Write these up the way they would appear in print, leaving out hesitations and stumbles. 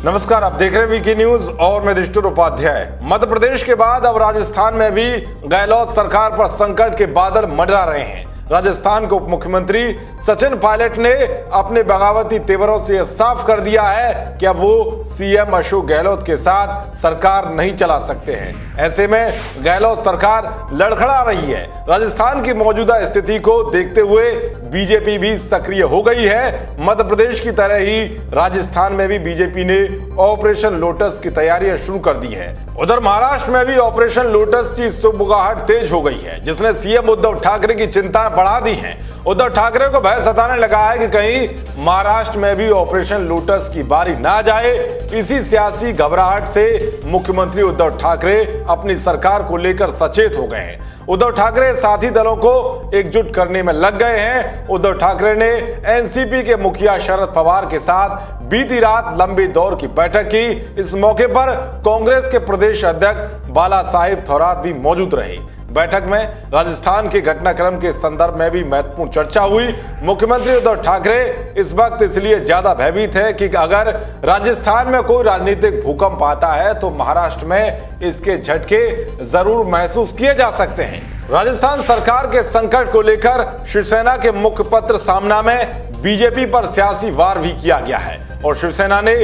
नमस्कार, आप देख रहे हैं वीके न्यूज और मैं दृष्टि उपाध्याय। मध्य प्रदेश के बाद अब राजस्थान में भी गहलोत सरकार पर संकट के बादल मंडरा रहे हैं। राजस्थान के उप मुख्यमंत्री सचिन पायलट ने अपने बगावती तेवरों से यह साफ कर दिया है कि अब वो सीएम अशोक गहलोत के साथ सरकार नहीं चला सकते हैं। ऐसे में गहलोत सरकार लड़खड़ा रही है। राजस्थान की मौजूदा स्थिति को देखते हुए बीजेपी भी सक्रिय हो गई है। मध्य प्रदेश की तरह ही राजस्थान में भी बीजेपी ने ऑपरेशन लोटस की तैयारियां शुरू कर दी है। उधर महाराष्ट्र में भी ऑपरेशन लोटस की सुगबुगाहट तेज हो गई है, जिसने सीएम उद्धव ठाकरे की चिंता बढ़ा दी है। उद्धव ठाकरे को भय सताने लगा है कि कहीं महाराष्ट्र में भी ऑपरेशन लोटस की बारी ना जाए। इसी सियासी घबराहट से मुख्यमंत्री उद्धव ठाकरे अपनी सरकार को लेकर सचेत हो गए हैं। उद्धव ठाकरे साथी दलों को एकजुट करने में लग गए हैं। उद्धव ठाकरे ने एनसीपी के मुखिया शरद पवार के साथ बीती रात लंबे दौर की बैठक की। इस मौके पर कांग्रेस के प्रदेश अध्यक्ष बाला साहेब थोरात भी मौजूद रहे। बैठक में राजस्थान के घटनाक्रम के संदर्भ में भी महत्वपूर्ण चर्चा हुई। मुख्यमंत्री उद्धव ठाकरे इस वक्त इसलिए ज्यादा भयभीत है कि अगर राजस्थान में कोई राजनीतिक भूकंप आता है तो महाराष्ट्र में इसके झटके जरूर महसूस किए जा सकते हैं। राजस्थान सरकार के संकट को लेकर शिवसेना के मुखपत्र सामना में बीजेपी पर सियासी वार भी किया गया है और शिवसेना ने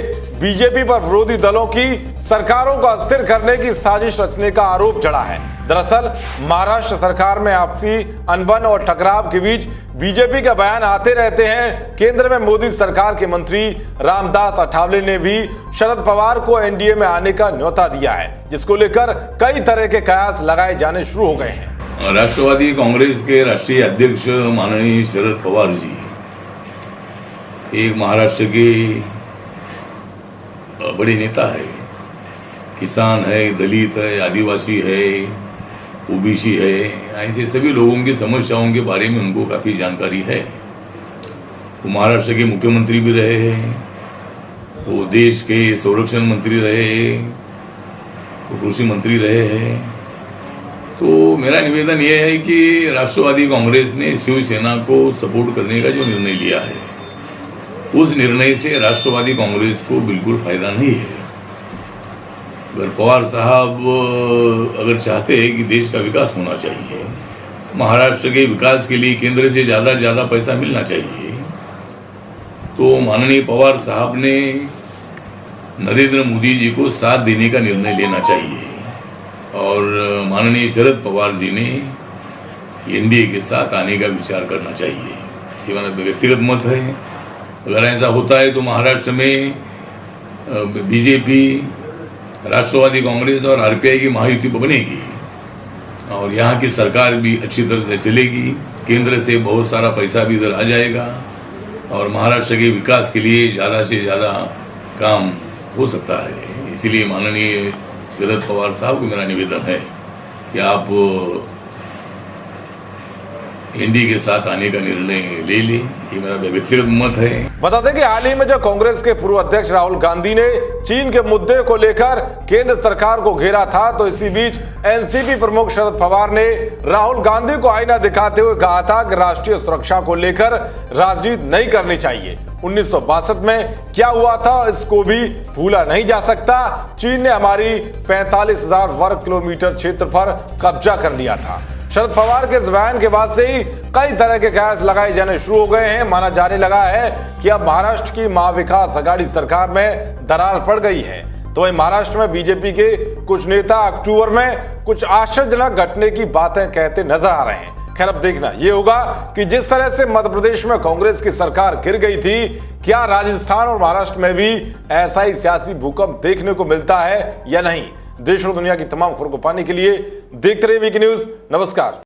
बीजेपी पर विरोधी दलों की सरकारों को अस्थिर करने की साजिश रचने का आरोप जड़ा है। दरअसल महाराष्ट्र सरकार में आपसी अनबन और टकराव के बीच बीजेपी के बयान आते रहते हैं। केंद्र में मोदी सरकार के मंत्री रामदास अठावले ने भी शरद पवार को एनडीए में आने का न्योता दिया है, जिसको लेकर कई तरह के कयास लगाए जाने शुरू हो गए हैं। राष्ट्रवादी कांग्रेस के राष्ट्रीय अध्यक्ष माननीय शरद पवार जी एक महाराष्ट्र के बड़े नेता है। किसान है, दलित है, आदिवासी है, ओबीसी है, ऐसे सभी लोगों की समस्याओं के बारे में उनको काफी जानकारी है। वो महाराष्ट्र के मुख्यमंत्री भी रहे हैं, वो देश के संरक्षण मंत्री रहे, वो कृषि मंत्री रहे हैं। तो मेरा निवेदन यह है कि राष्ट्रवादी कांग्रेस ने शिवसेना को सपोर्ट करने का जो निर्णय लिया है, उस निर्णय से राष्ट्रवादी कांग्रेस को बिल्कुल फायदा नहीं है। अगर पवार साहब अगर चाहते हैं कि देश का विकास होना चाहिए, महाराष्ट्र के विकास के लिए केंद्र से ज्यादा पैसा मिलना चाहिए, तो माननीय पवार साहब ने नरेंद्र मोदी जी को साथ देने का निर्णय लेना चाहिए और माननीय शरद पवार जी ने एनडीए के साथ आने का विचार करना चाहिए। ये मेरा व्यक्तिगत मत है। अगर ऐसा होता है तो महाराष्ट्र में बीजेपी, राष्ट्रवादी कांग्रेस और आरपीआई की महायुति बनेगी और यहाँ की सरकार भी अच्छी तरह से चलेगी। केंद्र से बहुत सारा पैसा भी इधर आ जाएगा और महाराष्ट्र के विकास के लिए ज़्यादा से ज़्यादा काम हो सकता है। इसीलिए माननीय शरद पवार साहब को मेरा निवेदन है कि आप एनडीए के साथ आने का निर्णय ले ले। ये मेरा व्यक्तिगत मत है। बता दें कि हाल ही में जब कांग्रेस के पूर्व अध्यक्ष राहुल गांधी ने चीन के मुद्दे को लेकर केंद्र सरकार को घेरा था, तो इसी बीच एनसीपी प्रमुख शरद पवार ने राहुल गांधी को आईना दिखाते हुए कहा था कि राष्ट्रीय सुरक्षा को लेकर राजनीति नहीं करनी चाहिए। 1962 में क्या हुआ था इसको भी भूला नहीं जा सकता। चीन ने हमारी 45,000 वर्ग किलोमीटर क्षेत्र पर कब्जा कर लिया था। शरद पवार के इस बयान के बाद से ही कई तरह के कयास लगाए जाने शुरू हो गए हैं। माना जाने लगा है कि अब महाराष्ट्र की महाविकास अघाड़ी सरकार में दरार पड़ गई है। तो वही महाराष्ट्र में बीजेपी के कुछ नेता अक्टूबर में कुछ आश्चर्यजनक घटने की बातें कहते नजर आ रहे हैं। खैर, अब देखना यह होगा कि जिस तरह से मध्य प्रदेश में कांग्रेस की सरकार गिर गई थी, क्या राजस्थान और महाराष्ट्र में भी ऐसा ही सियासी भूकंप देखने को मिलता है या नहीं। देश और दुनिया की तमाम खबरों को पाने के लिए देखते रहिए वीके न्यूज। नमस्कार।